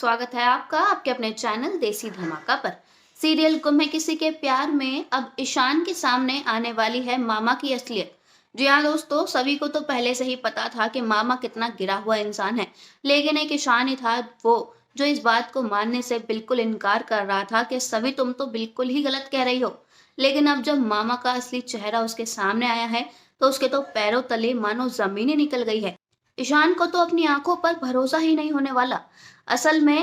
स्वागत है आपका आपके अपने चैनल देसी धमाका पर। सीरियल गुम है किसी के प्यार में अब ईशान के सामने आने वाली है मामा की असलियत। जी हाँ दोस्तों, सभी को तो पहले से ही पता था कि मामा कितना गिरा हुआ इंसान है, लेकिन एक ईशान ही था वो जो इस बात को मानने से बिल्कुल इनकार कर रहा था कि सभी तुम तो बिल्कुल ही गलत कह रही हो। लेकिन अब जब मामा का असली चेहरा उसके सामने आया है, तो उसके तो पैरों तले मानो जमीन ही निकल गई है। ईशान को तो अपनी आंखों पर भरोसा ही नहीं होने वाला। असल में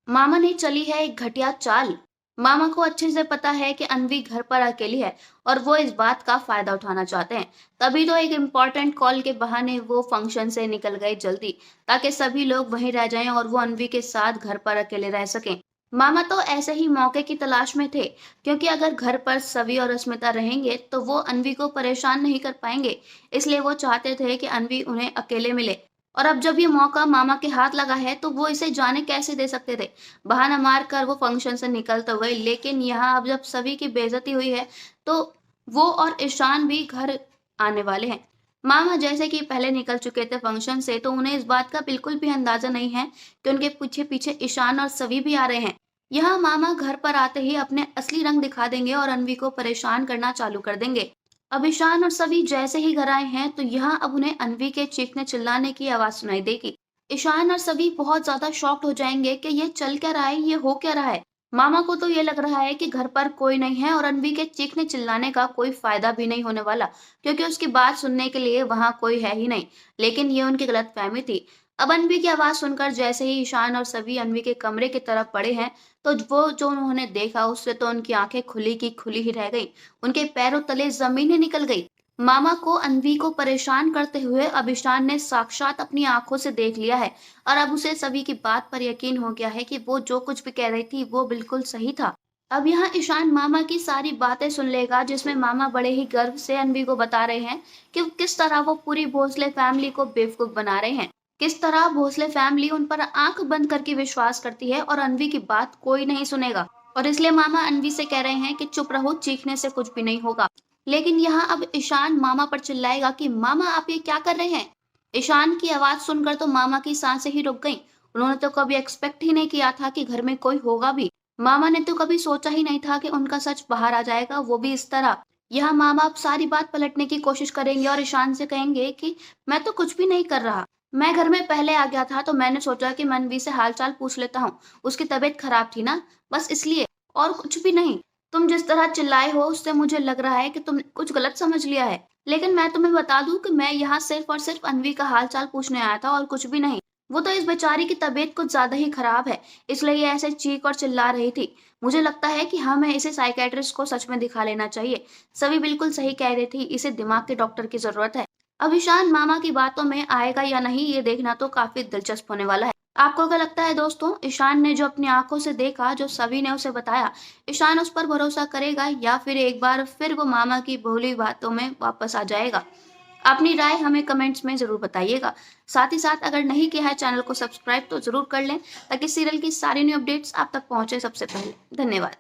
मामा ने चली है एक घटिया चाल। मामा को अच्छे से पता है कि अनवी घर पर अकेली है और वो इस बात का फायदा उठाना चाहते हैं। तभी तो एक इम्पोर्टेंट कॉल के बहाने वो फंक्शन से निकल गए जल्दी, ताकि सभी लोग वहीं रह जाएं और वो अनवी के साथ घर पर अकेले रह सकें। मामा तो ऐसे ही मौके की तलाश में थे, क्योंकि अगर घर पर सवी और अस्मिता रहेंगे तो वो अनवी को परेशान नहीं कर पाएंगे। इसलिए वो चाहते थे कि अनवी उन्हें अकेले मिले। और अब जब ये मौका मामा के हाथ लगा है तो वो इसे जाने कैसे दे सकते थे। बहाना मारकर वो फंक्शन से निकल तो गए, लेकिन यहाँ अब जब सभी की बेइज्जती हुई है तो वो और ईशान भी घर आने वाले हैं। मामा जैसे कि पहले निकल चुके थे फंक्शन से, तो उन्हें इस बात का बिल्कुल भी अंदाजा नहीं है कि उनके पीछे पीछे ईशान और सभी भी आ रहे हैं। यहाँ मामा घर पर आते ही अपने असली रंग दिखा देंगे और अनवी को परेशान करना चालू कर देंगे। अब ईशान और सभी जैसे ही घर आए हैं तो यहाँ अब उन्हें अनवी के चीखने चिल्लाने की आवाज सुनाई देगी। ईशान और सभी बहुत ज्यादा शॉक्ड हो जाएंगे कि ये चल क्या रहा है, ये हो क्या रहा है। मामा को तो ये लग रहा है कि घर पर कोई नहीं है और अनवी के चीखने चिल्लाने का कोई फायदा भी नहीं होने वाला, क्योंकि उसकी बात सुनने के लिए वहां कोई है ही नहीं। लेकिन ये उनकी गलतफहमी थी। अब अनवी की आवाज सुनकर जैसे ही ईशान और सभी अनवी के कमरे की तरफ बढ़े हैं, तो वो जो उन्होंने देखा उससे तो उनकी आंखें खुली की खुली ही रह गई। उनके पैरों तले जमीन ही निकल गई। मामा को अनवी को परेशान करते हुए अब ईशान ने साक्षात अपनी आंखों से देख लिया है और अब उसे सभी की बात पर यकीन हो गया है कि वो जो कुछ भी कह रही थी वो बिल्कुल सही था। अब यहाँ ईशान मामा की सारी बातें सुन लेगा, जिसमें मामा बड़े ही गर्व से अनवी को बता रहे हैं कि किस तरह वो पूरी भोसले फैमिली को बेवकूफ बना रहे हैं। किस तरह भोसले फैमिली उन पर आंख बंद करके विश्वास करती है और अनवी की बात कोई नहीं सुनेगा। और इसलिए मामा अनवी से कह रहे हैं कि चुप रहो, चीखने से कुछ भी नहीं होगा। लेकिन यहाँ अब ईशान मामा पर चिल्लाएगा कि मामा आप ये क्या कर रहे हैं। ईशान की आवाज सुनकर तो मामा की सांसें ही रुक गईं। उन्होंने तो कभी एक्सपेक्ट ही नहीं किया था कि घर में कोई होगा भी। मामा ने तो कभी सोचा ही नहीं था कि उनका सच बाहर आ जाएगा, वो भी इस तरह। यहाँ मामा अब सारी बात पलटने की कोशिश करेंगे और ईशान से कहेंगे कि मैं तो कुछ भी नहीं कर रहा। मैं घर में पहले आ गया था तो मैंने सोचा कि मनवी से हालचाल पूछ लेता हूँ। उसकी तबीयत खराब थी ना, बस इसलिए, और कुछ भी नहीं। तुम जिस तरह चिल्लाए हो उससे मुझे लग रहा है कि तुमने कुछ गलत समझ लिया है। लेकिन मैं तुम्हें बता दूं कि मैं यहाँ सिर्फ और सिर्फ अनवी का हालचाल पूछने आया था और कुछ भी नहीं। वो तो इस बेचारी की तबीयत कुछ ज्यादा ही खराब है, इसलिए ये ऐसे चीख और चिल्ला रही थी। मुझे लगता है कि हमें इसे साइकेट्रिस्ट को सच में दिखा लेना चाहिए। सभी बिल्कुल सही कह रही थी, इसे दिमाग के डॉक्टर की जरूरत है। अब ईशान मामा की बातों में आएगा या नहीं, ये देखना तो काफी दिलचस्प होने वाला है। आपको क्या लगता है दोस्तों, ईशान ने जो अपनी आंखों से देखा, जो सभी ने उसे बताया, ईशान उस पर भरोसा करेगा या फिर एक बार फिर वो मामा की भोली बातों में वापस आ जाएगा? अपनी राय हमें कमेंट्स में जरूर बताइएगा। साथ ही साथ अगर नहीं किया है चैनल को सब्सक्राइब तो जरूर कर लें, ताकि सीरियल की सारी न्यू अपडेट्स आप तक पहुंचे सबसे पहले। धन्यवाद।